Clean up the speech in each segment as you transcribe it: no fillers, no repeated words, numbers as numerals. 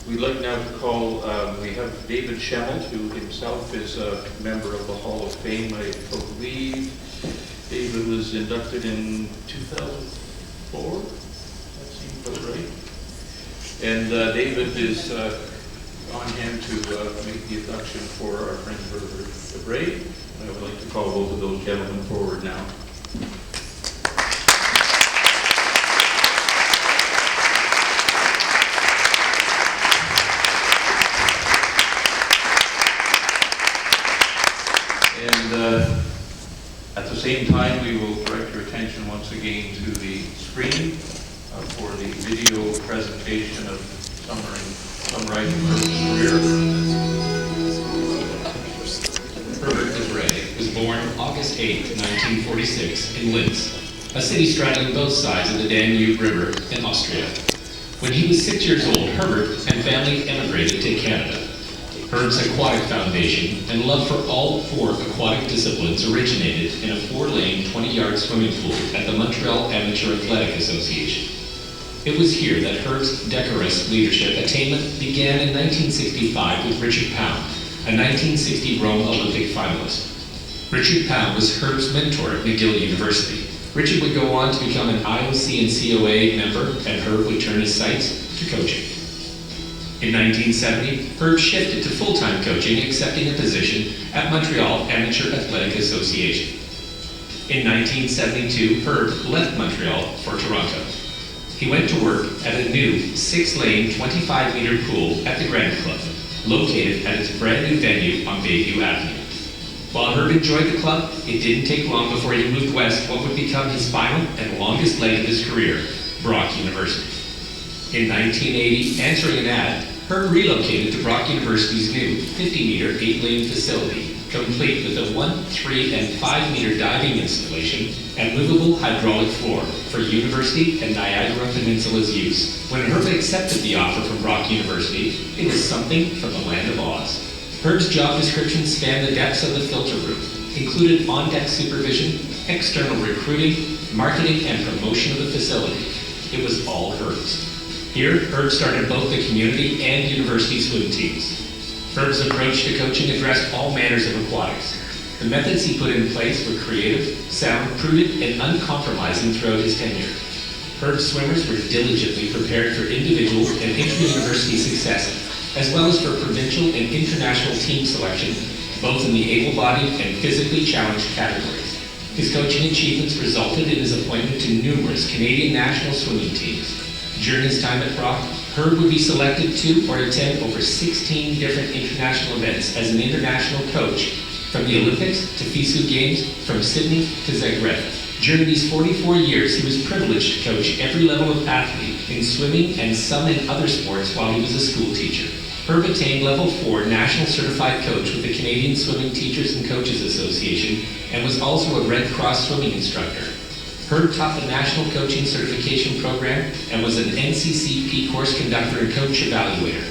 We'd like now to call, we have David Schemmelt, who himself is a member of the Hall of Fame, I believe. David was inducted in 2004, that seems about right. And David is on hand to make the induction for our friend Herbert DeBray. I would like to call both of those gentlemen forward now. At the same time, we will direct your attention once again to the screen for the video presentation of summarizing Herbert's career. Herbert DeBray was born August 8, 1946 in Linz, a city straddling both sides of the Danube River in Austria. When he was 6 years old, Herbert and family emigrated to Canada. Herb's Aquatic Foundation and love for all four aquatic disciplines originated in a 4-lane, 20-yard swimming pool at the Montreal Amateur Athletic Association. It was here that Herb's decorous leadership attainment began in 1965 with Richard Pound, a 1960 Rome Olympic finalist. Richard Pound was Herb's mentor at McGill University. Richard would go on to become an IOC and COA member, and Herb would turn his sights to coaching. In 1970, Herb shifted to full-time coaching, accepting a position at Montreal Amateur Athletic Association. In 1972, Herb left Montreal for Toronto. He went to work at a new 6-lane, 25-meter pool at the Grand Club, located at its brand new venue on Bayview Avenue. While Herb enjoyed the club, it didn't take long before he moved west what would become his final and longest leg of his career, Brock University. In 1980, answering an ad, Herb relocated to Brock University's new 50-meter, 8-lane facility, complete with a 1, 3, and 5-meter diving installation and movable hydraulic floor for University and Niagara Peninsula's use. When Herb accepted the offer from Brock University, it was something from the land of Oz. Herb's job description spanned the depths of the filter room, included on-deck supervision, external recruiting, marketing, and promotion of the facility. It was all Herb's. Here, Herb started both the community and university swim teams. Herb's approach to coaching addressed all manners of aquatics. The methods he put in place were creative, sound, prudent, and uncompromising throughout his tenure. Herb's swimmers were diligently prepared for individual and inter-university success, as well as for provincial and international team selection, both in the able-bodied and physically challenged categories. His coaching achievements resulted in his appointment to numerous Canadian national swimming teams. During his time at Brock, Herb would be selected to or attend over 16 different international events as an international coach, from the Olympics to FISU Games, from Sydney to Zagreb. During these 44 years, he was privileged to coach every level of athlete in swimming and some in other sports while he was a school teacher. Herb attained Level 4 National Certified Coach with the Canadian Swimming Teachers and Coaches Association and was also a Red Cross swimming instructor. Herb taught the National Coaching Certification Program and was an NCCP course conductor and coach evaluator.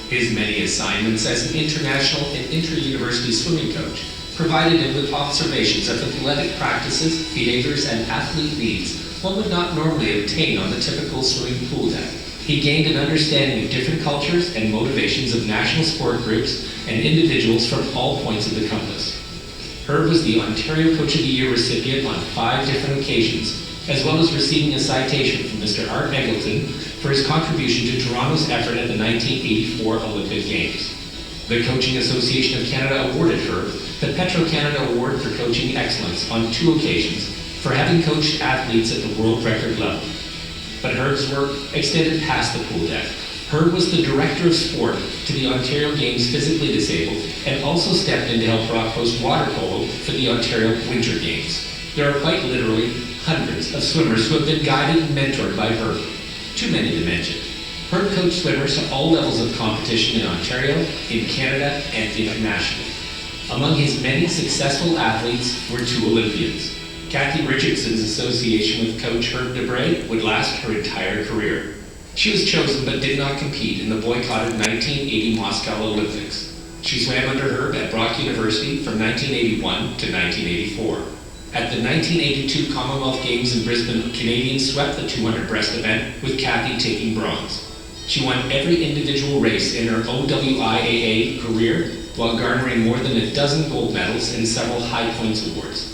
His many assignments as an international and inter-university swimming coach provided him with observations of athletic practices, behaviors, and athlete needs one would not normally obtain on the typical swimming pool deck. He gained an understanding of different cultures and motivations of national sport groups and individuals from all points of the compass. Herb was the Ontario Coach of the Year recipient on 5 different occasions, as well as receiving a citation from Mr. Art Eggleton for his contribution to Toronto's effort at the 1984 Olympic Games. The Coaching Association of Canada awarded Herb the Petro-Canada Award for Coaching Excellence on 2 occasions for having coached athletes at the world record level. But Herb's work extended past the pool deck. Herb was the Director of Sport to the Ontario Games Physically Disabled and also stepped in to help Brock host water polo for the Ontario Winter Games. There are quite literally hundreds of swimmers who have been guided and mentored by Herb. Too many to mention. Herb coached swimmers at all levels of competition in Ontario, in Canada, and internationally. Among his many successful athletes were 2 Olympians. Kathy Richardson's association with Coach Herb DeBray would last her entire career. She was chosen but did not compete in the boycotted 1980 Moscow Olympics. She swam under Herb at Brock University from 1981 to 1984. At the 1982 Commonwealth Games in Brisbane, Canadians swept the 200 breast event with Kathy taking bronze. She won every individual race in her OWIAA career while garnering more than a dozen gold medals and several high points awards.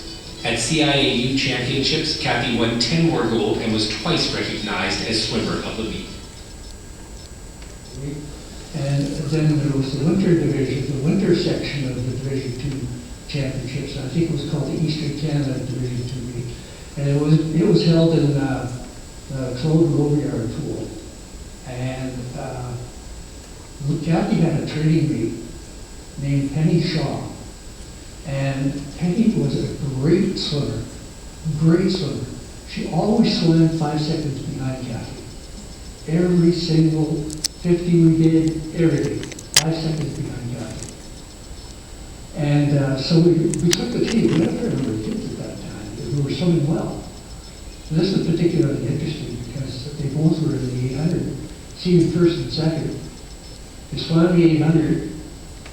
At CIAU championships, Kathy won 10 more gold and was twice recognized as swimmer of the week. And then there was the winter division, the winter section of the Division II championships. I think it was called the Eastern Canada Division II meet. And it was held in the Claude Robillard pool. And Kathy had a training mate named Penny Shaw. And Penny was a great swimmer, great swimmer. She always swam 5 seconds behind Kathy. Every single 50 we did, everything, 5 seconds behind Kathy. And so we took the team. We had a fair number of kids at that time who were swimming well. And this was particularly interesting because they both were in the 800, seeing first and second. They swam the 800.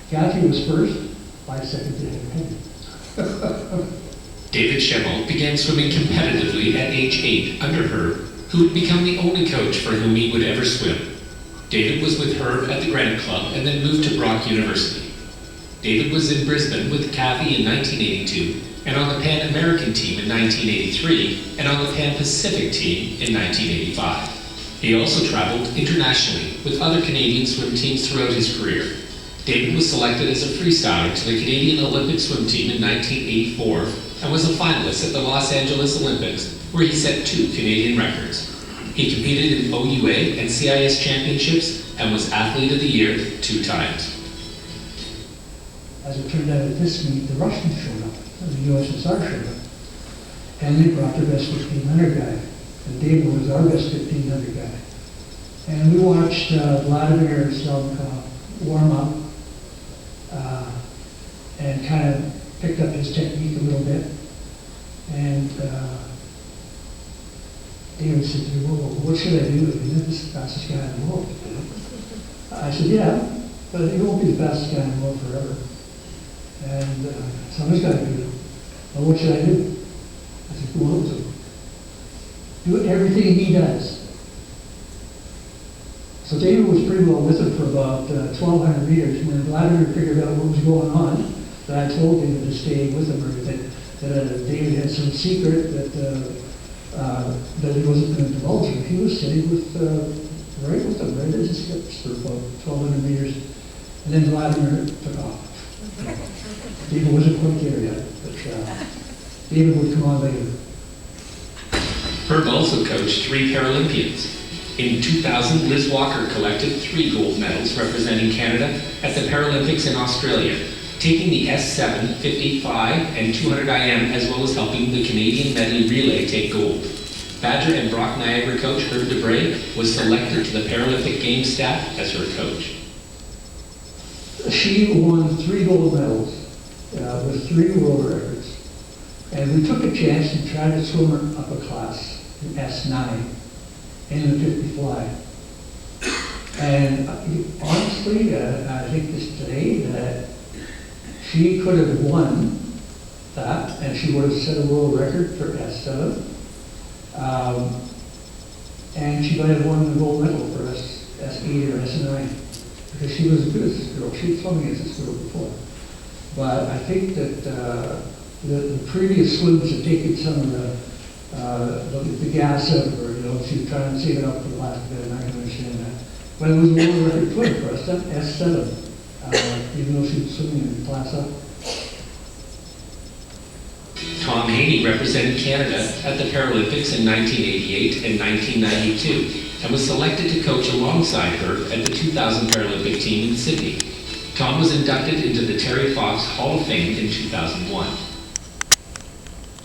Kathy was first, 5 seconds ahead of Penny. David Schemmel began swimming competitively at age 8 under Herb, who would become the only coach for whom he would ever swim. David was with Herb at the Granite Club and then moved to Brock University. David was in Brisbane with Kathy in 1982 and on the Pan American team in 1983 and on the Pan Pacific team in 1985. He also traveled internationally with other Canadian swim teams throughout his career. David was selected as a freestyler to the Canadian Olympic swim team in 1984 and was a finalist at the Los Angeles Olympics, where he set 2 Canadian records. He competed in OUA and CIS championships and was Athlete of the Year 2 times. As it turned out at this meet, the Russians showed up, the USSR showed up, and they brought their best 1500 guy. And David was our best 1500 guy. And we watched Vladimir warm up and kind of picked up his technique a little bit. And David said to me, well, what should I do? You're the fastest guy in the world. I said, yeah, but you won't be the fastest guy in the world forever. And somebody's got to do it. Well, what should I do? I said, go on to him. Do everything he does. So David was pretty well with him for about 1,200 meters. When Vladimir figured out what was going on, that I told David to stay with him, or that David had some secret that he wasn't going to divulge him. He was sitting with right with him, right at his hips for about 1,200 meters. And then Vladimir took off. David wasn't quite there yet, but David would come on later. Herb also coached 3 Paralympians. In 2000, Liz Walker collected 3 gold medals representing Canada at the Paralympics in Australia, taking the S7, 55, and 200 IM, as well as helping the Canadian medley relay take gold. Badger and Brock Niagara coach Herb Debray was selected to the Paralympic Games staff as her coach. She won 3 gold medals with 3 world records. And we took a chance to try to swim her up a class in S9 in the 50 fly. And honestly, I think this today that she could have won that, and she would have set a world record for S7. And she might have won the gold medal for S8 or S9, because she was as good as this girl. She had swum against this girl before. But I think that the previous swims had taken some of the gas out of her. You know, she was trying to save it up for the last bit, and I can understand that. But it was a world record swim for us, S7, even though she was swimming in class up. Tom Haney represented Canada at the Paralympics in 1988 and 1992 and was selected to coach alongside her at the 2000 Paralympic team in Sydney. Tom was inducted into the Terry Fox Hall of Fame in 2001.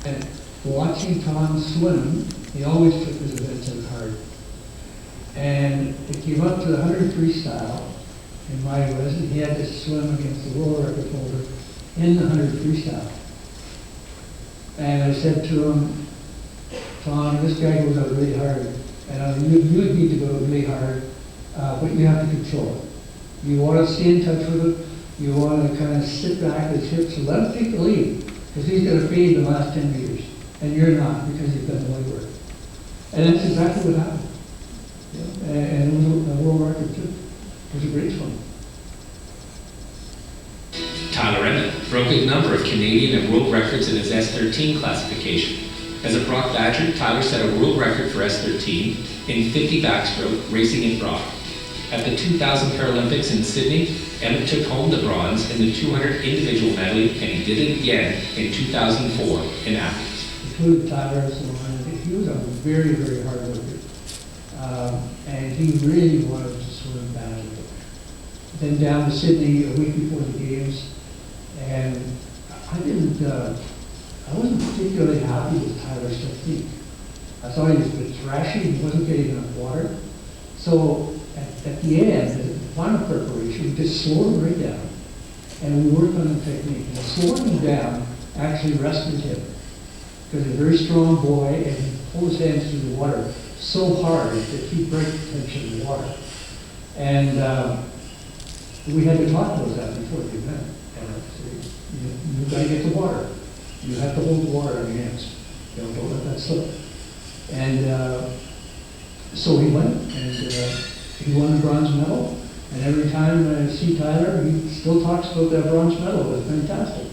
And watching Tom swim, he always took his events in hard. And it came up to the 100 freestyle in my resin. He had to swim against the world record holder in the 100 freestyle. And I said to him, Tom, this guy goes out really hard. And you need to go really hard, but you have to control it. You want to stay in touch with him. You want to kind of sit back with his hips and let him take the lead, because he's going to fade the last 10 meters. And you're not, because you've done the legwork. And that's exactly what happened. Yeah, and it was a world record too. It was a great swim. Tyler Emmett broke a number of Canadian and world records in his S13 classification. As a Brock Badger, Tyler set a world record for S13 in 50 backstroke racing in Brock. At the 2000 Paralympics in Sydney, Emmett took home the bronze in the 200 individual medley, and he did it again in 2004 in Athens. Included Tyler as the one. He was a very, very hard worker. And he really wanted to swim badly. Then down to Sydney a week before the games, and I wasn't particularly happy with Tyler's technique. I thought he was a bit thrashy, he wasn't getting enough water. So at the end, the final preparation, we just slowed him right down, and we worked on the technique. And slowing him down actually rescued him, because he's a very strong boy, and he pulled his hands through the water so hard that he break the tension of the water. And we had to talk about that before the event. And I said, you've got to get the water. You have to hold the water in your hands. Don't let that slip. And so he went, and he won the bronze medal. And every time I see Tyler, he still talks about that bronze medal. It was fantastic.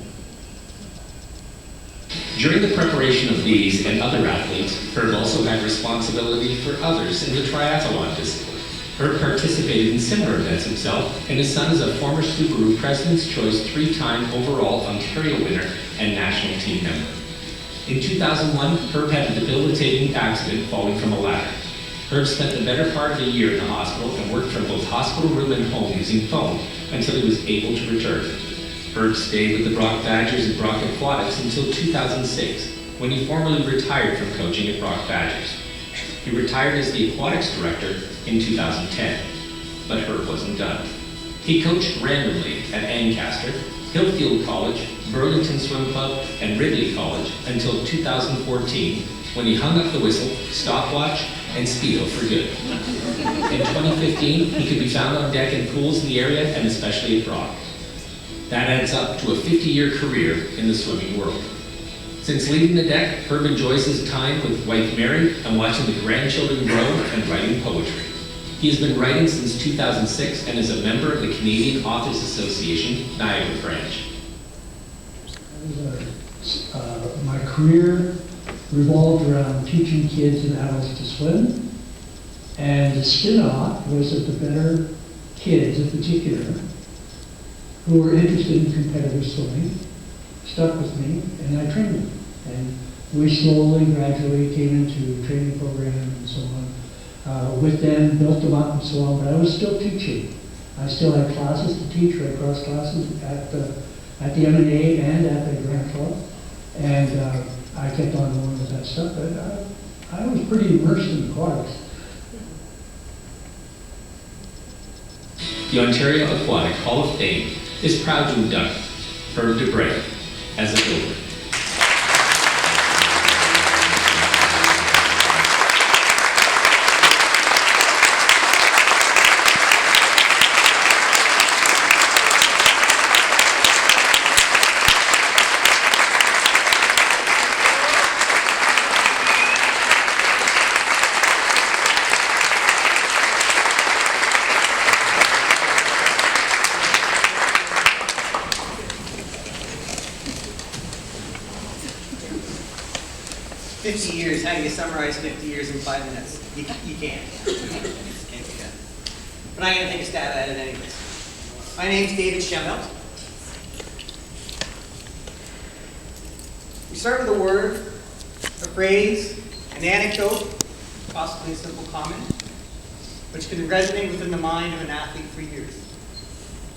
During the preparation of these and other athletes, Herb also had responsibility for others in the triathlon discipline. Herb participated in similar events himself, and his son is a former Subaru President's Choice 3-time overall Ontario winner and national team member. In 2001, Herb had a debilitating accident falling from a ladder. Herb spent the better part of a year in the hospital and worked from both hospital room and home using phone until he was able to return. Herb stayed with the Brock Badgers and Brock Aquatics until 2006, when he formally retired from coaching at Brock Badgers. He retired as the aquatics director in 2010, but Herb wasn't done. He coached randomly at Ancaster, Hillfield College, Burlington Swim Club, and Ridley College until 2014, when he hung up the whistle, stopwatch, and Speedo for good. In 2015, he could be found on deck in pools in the area and especially at Brock. That adds up to a 50-year career in the swimming world. Since leaving the deck, Herb enjoys his time with wife Mary and watching the grandchildren grow and writing poetry. He has been writing since 2006 and is a member of the Canadian Authors Association, Niagara Branch. My career revolved around teaching kids and adults to swim, and the spin-off was that the better kids in particular who were interested in competitive swimming stuck with me, and I trained them. And we slowly, gradually came into training program and so on. With them, built them up and so on, but I was still teaching. I still had classes to teach, Red Cross classes at the M&A and at the Grant Club. And I kept on going with that stuff, but I was pretty immersed in aquatics. The Ontario Aquatic Hall of Fame is proud to induct Herb DeBray as a builder. How do you summarize 50 years in 5 minutes? You can't. Can't do that. But I'm going to take a stab at it anyways. My name's David Schemmelt. We start with a word, a phrase, an anecdote, possibly a simple comment, which can resonate within the mind of an athlete for years.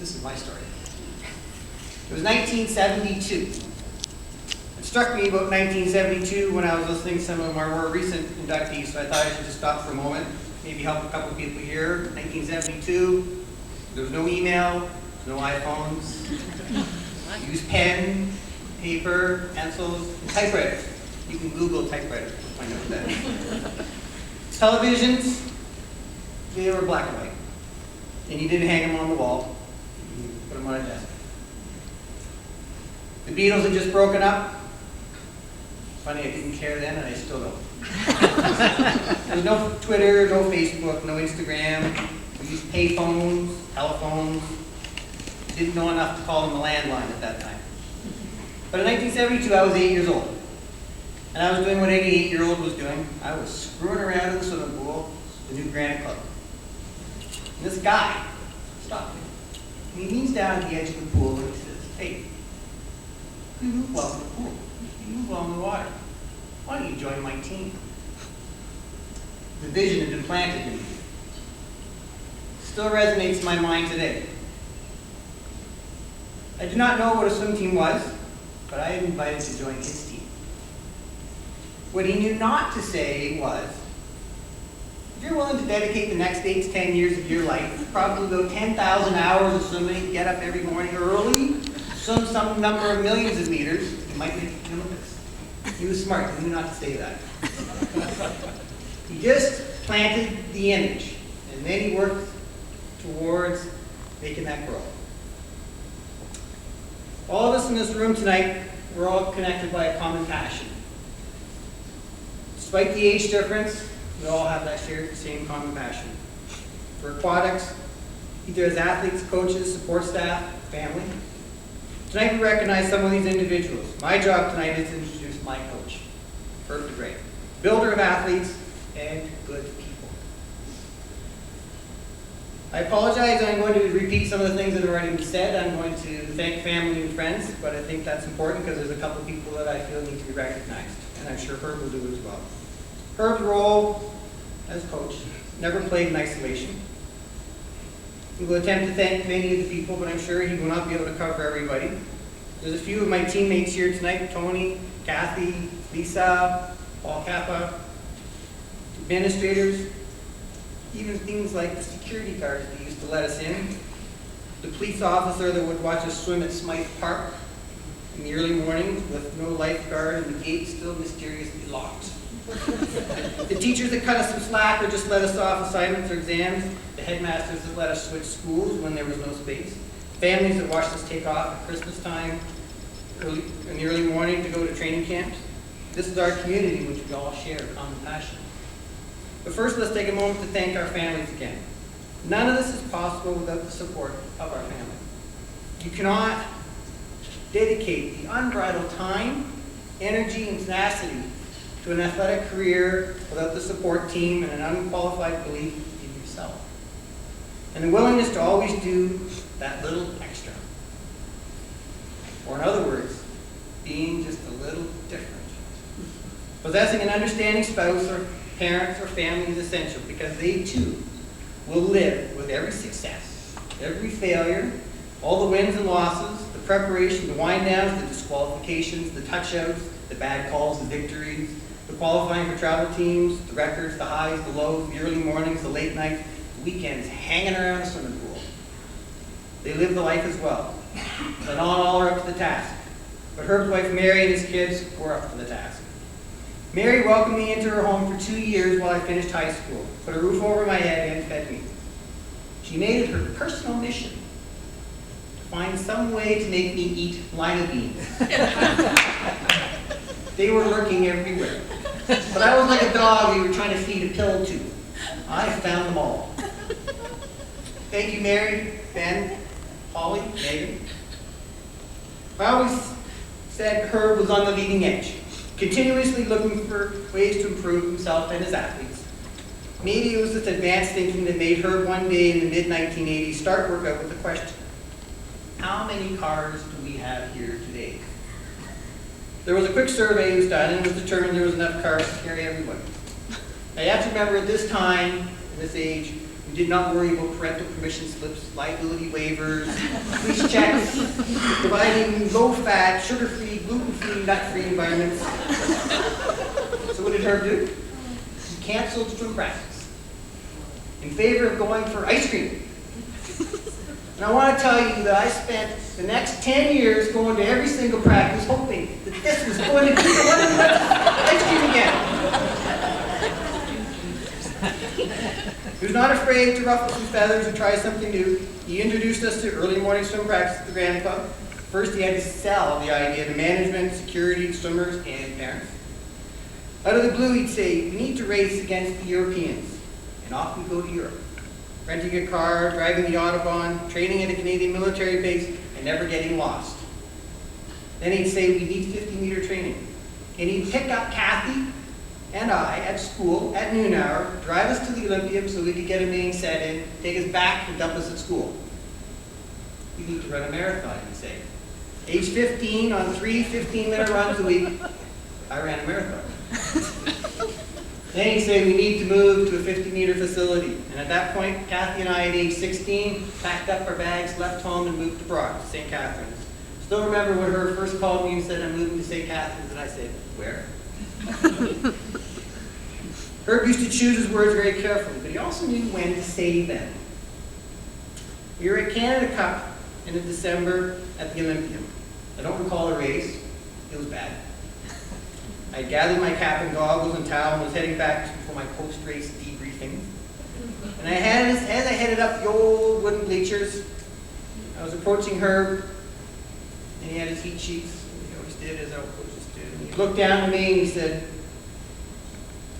This is my story. It was 1972. It struck me about 1972 when I was listening to some of our more recent inductees, so I thought I should just stop for a moment, maybe help a couple people here. 1972, there was no email, no iPhones. Use pen, paper, pencils, typewriter. You can Google typewriter to find out what that is. Televisions, they were black and white. And you didn't hang them on the wall. You put them on a desk. The Beatles had just broken up. Funny, I didn't care then, and I still don't. There was no Twitter, no Facebook, no Instagram. We used payphones, telephones. Didn't know enough to call them a landline at that time. But in 1972, I was 8 years old. And I was doing what any 8-year-old was doing. I was screwing around in the swimming pool, the new Granite Club. And this guy stopped me. And he leans down at the edge of the pool and he says, "Hey, you move well in the pool. You move well in the water. Why don't you join my team?" The vision had been planted in me. Still resonates in my mind today. I did not know what a swim team was, but I had invited to join his team. What he knew not to say was, if you're willing to dedicate the next 8 to 10 years of your life, probably go 10,000 hours of swimming, get up every morning early, swim some number of millions of meters, you might make the Olympics. He was smart, he knew not to say that. He just planted the image, and then he worked towards making that grow. All of us in this room tonight, we're all connected by a common passion. Despite the age difference, we all have that same common passion. For aquatics, either as athletes, coaches, support staff, family. Tonight we recognize some of these individuals. My job tonight is to introduce my coach, Herb DeGray, builder of athletes and good people. I apologize, I'm going to repeat some of the things that have already been said. I'm going to thank family and friends, but I think that's important because there's a couple people that I feel need to be recognized, and I'm sure Herb will do as well. Herb's role as coach never played in isolation. He will attempt to thank many of the people, but I'm sure he will not be able to cover everybody. There's a few of my teammates here tonight: Tony, Kathy, Lisa, Paul Kappa, administrators, even things like the security guards that used to let us in, the police officer that would watch us swim at Smythe Park in the early mornings with no lifeguard and the gate still mysteriously locked. The teachers that cut us some slack or just let us off assignments or exams, the headmasters that let us switch schools when there was no space, families that watched us take off at Christmas time in the early morning to go to training camps. This is our community in which we all share a common passion. But first, let's take a moment to thank our families again. None of this is possible without the support of our family. You cannot dedicate the unbridled time, energy, and tenacity to an athletic career without the support team and an unqualified belief in yourself. And the willingness to always do that little extra. Or in other words, being just a little different. Possessing an understanding spouse or parents or family is essential because they too will live with every success, every failure, all the wins and losses, the preparation, the wind downs, the disqualifications, the touchouts, the bad calls, the victories, the qualifying for travel teams, the records, the highs, the lows, the early mornings, the late nights, the weekends, hanging around a swimming pool. They live the life as well. But not all are up to the task. But Herb's wife Mary and his kids were up to the task. Mary welcomed me into her home for 2 years while I finished high school, put a roof over my head and fed me. She made it her personal mission to find some way to make me eat lima beans. They were lurking everywhere. But I was like a dog you were trying to feed a pill to. I found them all. Thank you, Mary, Ben, Polly, Megan. I always said Herb was on the leading edge, continuously looking for ways to improve himself and his athletes. Maybe it was this advanced thinking that made Herb one day in the mid-1980s start workout with the question, how many cars do we have here today? There was a quick survey was done and it was determined there was enough cars to carry everyone. Now you have to remember at this time, in this age, we did not worry about parental permission slips, liability waivers, police checks, providing low-fat, sugar-free, gluten-free, nut-free environments. So what did Herb do? He canceled swim practice in favor of going for ice cream. And I want to tell you that I spent the next 10 years going to every single practice hoping that this was going to be the one that ice cream again. He was not afraid to ruffle some feathers and try something new. He introduced us to early morning swim practice at the Granite Club. First, he had to sell the idea to management, security, swimmers, and parents. Out of the blue, he'd say, we need to race against the Europeans. And off we go to Europe. Renting a car, driving the Autobahn, training at a Canadian military base, and never getting lost. Then he'd say, we need 50-meter training. And he'd pick up Kathy and I at school at noon hour, drive us to the Olympium so we could get a main set in, take us back and dump us at school. We need to run a marathon, he'd say. Age 15, on 3 15-minute runs a week, I ran a marathon. Then he'd say we need to move to a 50-meter facility. And at that point, Kathy and I at age 16 packed up our bags, left home, and moved abroad to St. Catharines. Still remember when her first called me and said, I'm moving to St. Catharines, and I said, where? Herb used to choose his words very carefully, but he also knew when to say them. We were at Canada Cup in December at the Olympium. I don't recall a race. It was bad. I gathered my cap and goggles and towel and was heading back for my post-race debriefing. And as I headed up the old wooden bleachers, I was approaching Herb, and he had his heat sheets. He always did, as our coaches did. And he looked down at me and he said,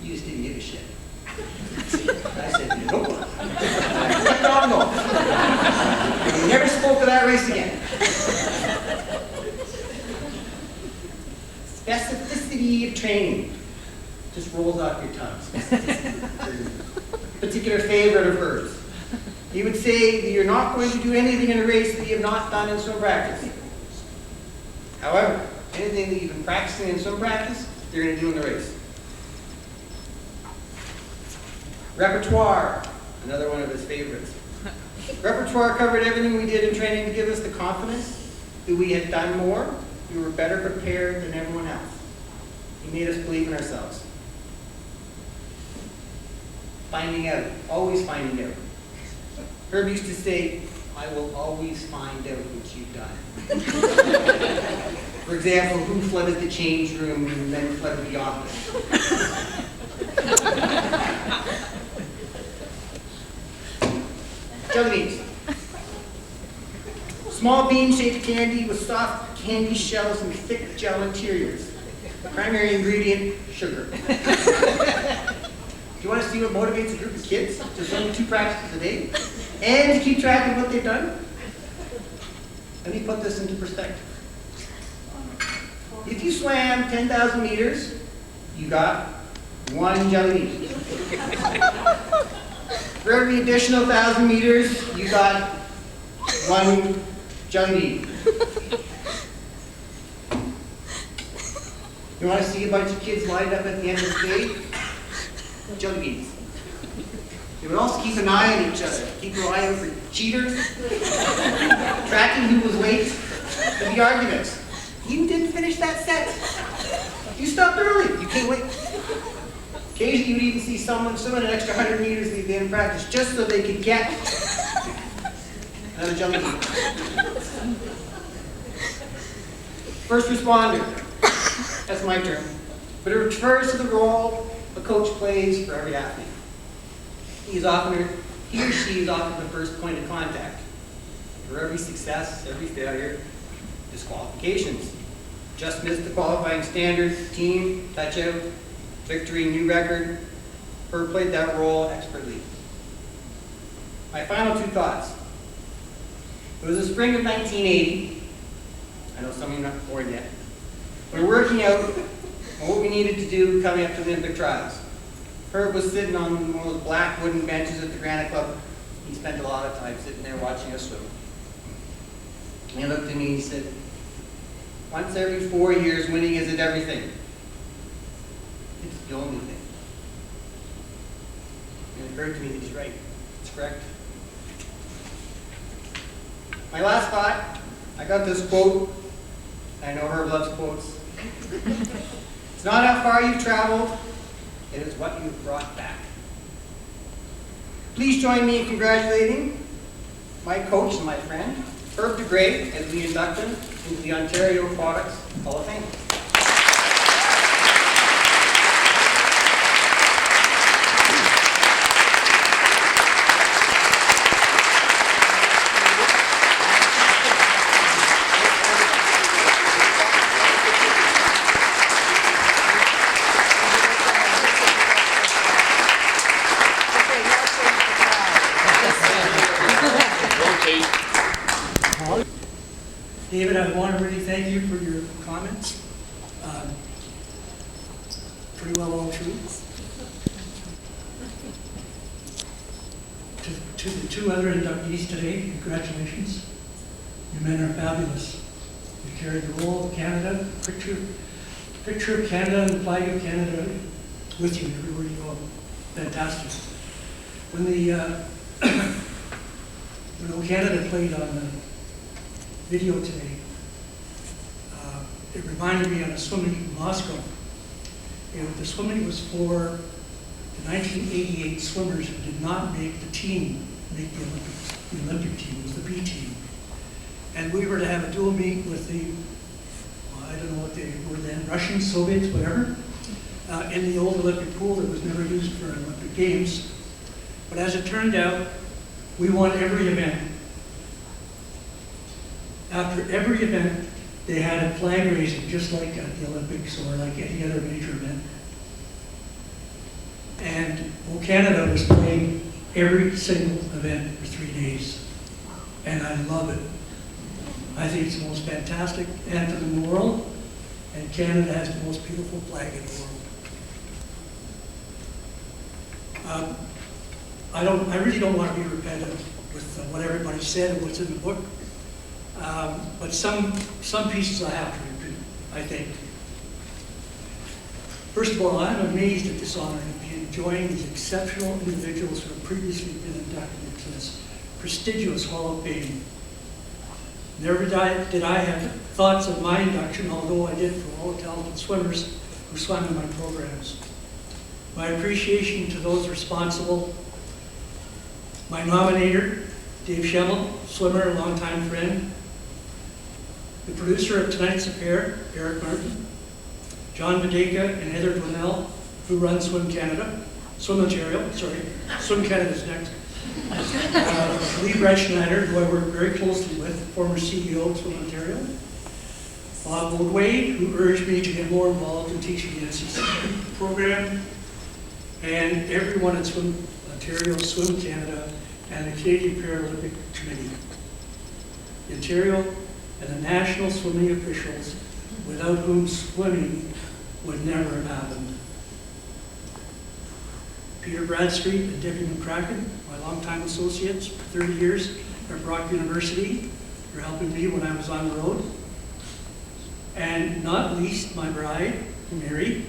you just didn't give a shit. I said, nope. I kept on going. And we never spoke of that race again. Specificity of training just rolls off your tongue. Particular favorite of hers. He would say that you're not going to do anything in a race that you have not done in swim practice. However, anything that you've been practicing in swim practice, you're going to do in the race. Repertoire, another one of his favorites. Repertoire covered everything we did in training to give us the confidence that we had done more, we were better prepared than everyone else. He made us believe in ourselves. Finding out, always finding out. Herb used to say, I will always find out what you've done. For example, who flooded the change room and then flooded the office? Jelly beans. Small bean-shaped candy with soft candy shells and thick gel interiors. Primary ingredient, sugar. Do you want to see what motivates a group of kids to swim 2 practices a day and to keep track of what they've done? Let me put this into perspective. If you swam 10,000 meters, you got 1 jelly bean. For every additional 1,000 meters, you got 1 jelly bean. You want to see a bunch of kids lined up at the end of the day? Jelly beans. They would also keep an eye on each other. Keep your eye out for cheaters, tracking who was late for the arguments. You didn't finish that set. You stopped early. You can't wait. Occasionally, you would even see someone swimming an extra 100 meters at the end of practice just so they could get another jelly bean. First responder. That's my term. But it refers to the role a coach plays for every athlete. He or she is often the first point of contact. For every success, every failure, disqualifications. Just missed the qualifying standard, team, touchout, victory, new record. Herb played that role expertly. My final 2 thoughts. It was the spring of 1980. I know some of you are not born yet. We were working out on what we needed to do coming up to the Olympic trials. Herb was sitting on one of those black wooden benches at the Granite Club. He spent a lot of time sitting there watching us swim. And he looked at me and he said, once every 4 years, winning isn't everything. It's the only thing. And it occurred to me that he's right. It's correct. My last thought, I got this quote. I know Herb loves quotes. It's not how far you've traveled, it is what you've brought back. Please join me in congratulating my coach and my friend, Herb DeGray, as we induct him into the Ontario Aquatics Hall of Fame. David, I want to really thank you for your comments. Pretty well all true. To the two other inductees today, congratulations. You men are fabulous. You carried the role of Canada, picture of Canada and the flag of Canada with you everywhere you go. Fantastic. When Canada played on the video today, it reminded me of a swimming in Moscow. The swimming was for the 1988 swimmers who did not make the team, make the Olympics. The Olympic team was the B team. And we were to have a dual meet with the, I don't know what they were then, Russians, Soviets, whatever, in the old Olympic pool that was never used for Olympic Games. But as it turned out, we won every event. After every event, they had a flag raising, just like at the Olympics or like any other major event. And Canada was playing every single event for 3 days. And I love it. I think it's the most fantastic anthem in the world, and Canada has the most beautiful flag in the world. I really don't want to be repetitive with what everybody said and what's in the book. But some pieces I have to repeat, I think. First of all, I'm amazed at this honor to be enjoying these exceptional individuals who have previously been inducted into this prestigious Hall of Fame. Never did I have thoughts of my induction, although I did for all the talented swimmers who swam in my programs. My appreciation to those responsible, my nominator, Dave Schemmel, swimmer, a longtime friend, the producer of tonight's affair, Eric Martin, John Videka and Heather Dwinell, who run Swim Canada, Swim Ontario, sorry, Swim Canada's next. Lee Breschneider, who I work very closely with, former CEO of Swim Ontario. Bob Woodway, who urged me to get more involved in teaching the NCC program. And everyone at Swim Ontario, Swim Canada, and the Canadian Paralympic Committee. The Ontario and the national swimming officials, without whom swimming would never have happened. Peter Bradstreet and Debbie McCracken, my longtime associates for 30 years at Brock University, for helping me when I was on the road. And not least, my bride, Mary,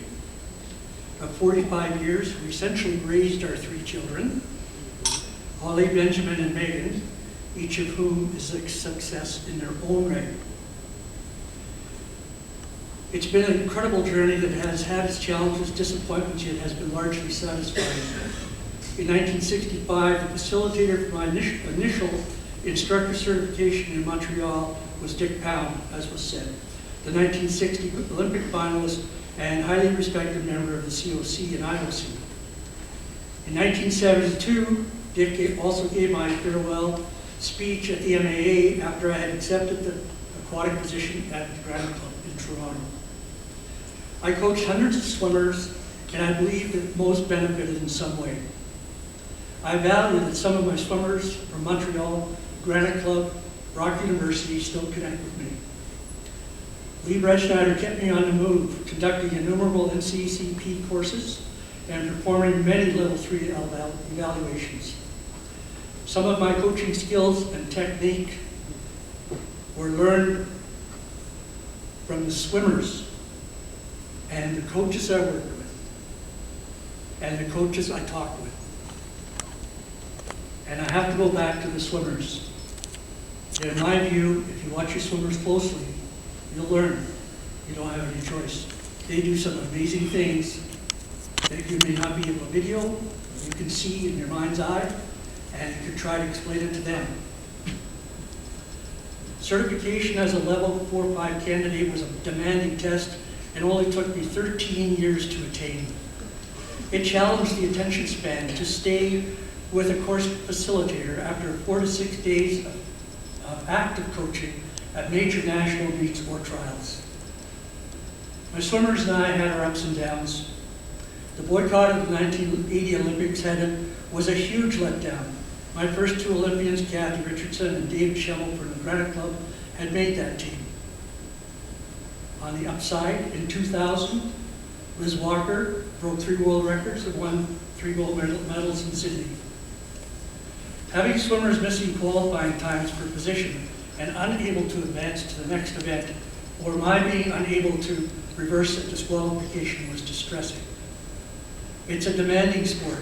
of 45 years, who essentially raised our 3 children, Holly, Benjamin, and Megan, each of whom is a success in their own right. It's been an incredible journey that has had its challenges, disappointments, yet has been largely satisfying. In 1965, the facilitator for my initial instructor certification in Montreal was Dick Pound, as was said, the 1960 Olympic finalist and highly respected member of the COC and IOC. In 1972, Dick also gave my farewell speech at the MAA after I had accepted the aquatic position at the Grand Club in Toronto. I coached hundreds of swimmers, and I believe that most benefited in some way. I value that some of my swimmers from Montreal, Granite Club, Brock University still connect with me. Lee Breschneider kept me on the move, conducting innumerable NCCP courses and performing many level 3 evaluations. Some of my coaching skills and technique were learned from the swimmers and the coaches I worked with and the coaches I talked with. And I have to go back to the swimmers. In my view, if you watch your swimmers closely, you'll learn. You don't have any choice. They do some amazing things that you may not be able to video, you can see in your mind's eye, and you can try to explain it to them. Certification as a level 4 or 5 candidate was a demanding test and only took me 13 years to attain. It challenged the attention span to stay with a course facilitator after 4 to 6 days of active coaching at major national meets or trials. My swimmers and I had our ups and downs. The boycott of the 1980 Olympics was a huge letdown, My first two Olympians, Kathy Richardson and David Schemmel from the Granite Club, had made that team. On the upside, in 2000, Liz Walker broke 3 world records and won 3 gold medals in Sydney. Having swimmers missing qualifying times for position and unable to advance to the next event, or my being unable to reverse a disqualification, was distressing. It's a demanding sport.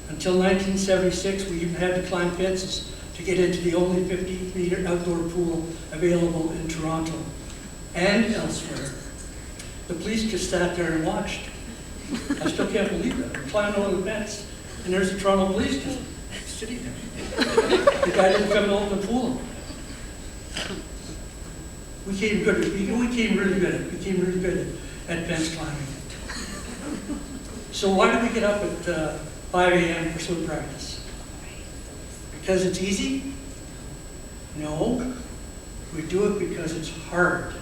Until 1976, we even had to climb fences to get into the only 50-meter outdoor pool available in Toronto and elsewhere. The police just sat there and watched. I still can't believe that. We're climbing over the fence, and there's the Toronto police just sitting there. The guy didn't come over the pool. We came really good at fence climbing. So why do we get up at 5 a.m. for swim practice? Because it's easy? No. We do it because it's hard.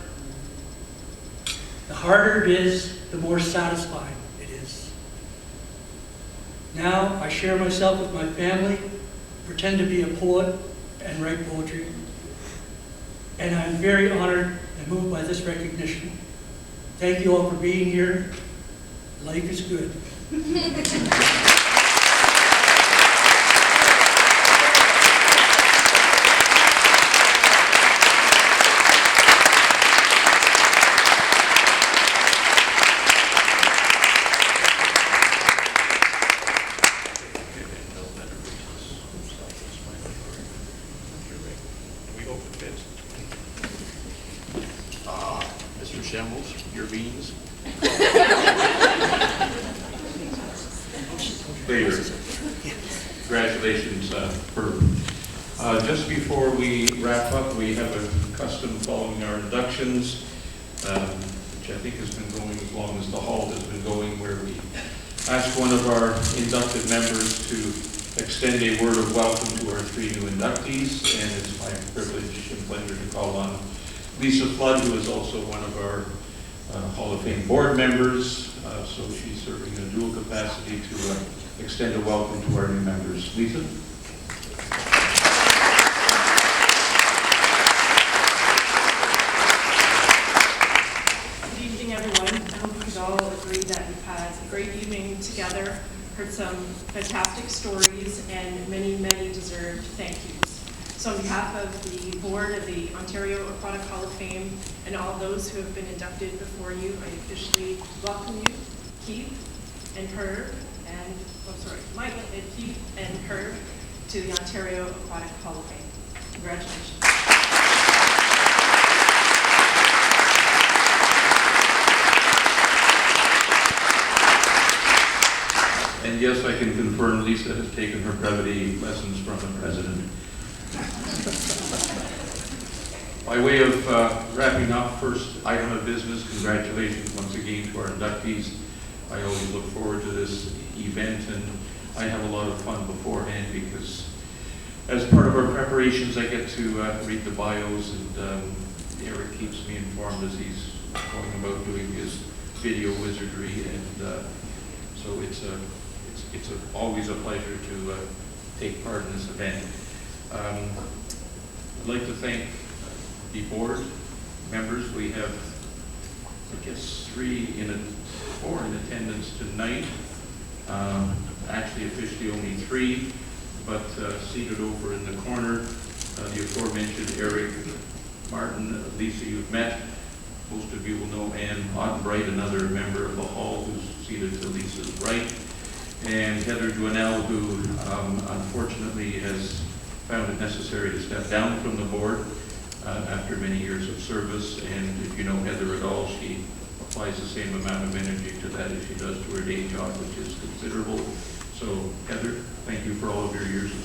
The harder it is, the more satisfying it is. Now I share myself with my family, pretend to be a poet and write poetry. And I'm very honored and moved by this recognition. Thank you all for being here. Life is good. Mr. Shambles, your beans. Later. Congratulations, Herb. Just before we wrap up, we have a custom following our inductions, which I think has been going as long as the hall has been going, where we ask one of our inducted members to extend a word of welcome to our 3 new inductees, and it's my privilege and pleasure to call on Lisa Flood, who is also one of our Hall of Fame board members, so she's serving in a dual capacity to extend a welcome to our new members. Lisa? Good evening, everyone. I hope we can all agree that we've had a great evening together, heard some fantastic stories, and many, many deserved thank yous. So on behalf of the board of the Ontario Aquatic Hall of Fame and all those who have been inducted before you, I officially welcome you, Keith and Herb, and, Mike and Keith and Herb, to the Ontario Aquatic Hall of Fame. Congratulations. And yes, I can confirm Lisa has taken her brevity lessons from the president. By way of wrapping up, first item of business, congratulations once again to our inductees. I always look forward to this event, and I have a lot of fun beforehand because as part of our preparations, I get to read the bios, and Eric keeps me informed as he's going about doing his video wizardry, and so it's always a pleasure to take part in this event. I'd like to thank the board members. We have, I guess, 4 in attendance tonight. Actually, officially only 3, but seated over in the corner, the aforementioned Eric, Martin, Lisa you've met. Most of you will know Ann Ottenbright, another member of the hall who's seated to Lisa's right. And Heather Dwinell, who unfortunately has found it necessary to step down from the board after many years of service. And if you know Heather at all, she applies the same amount of energy to that as she does to her day job, which is considerable. So Heather, thank you for all of your years of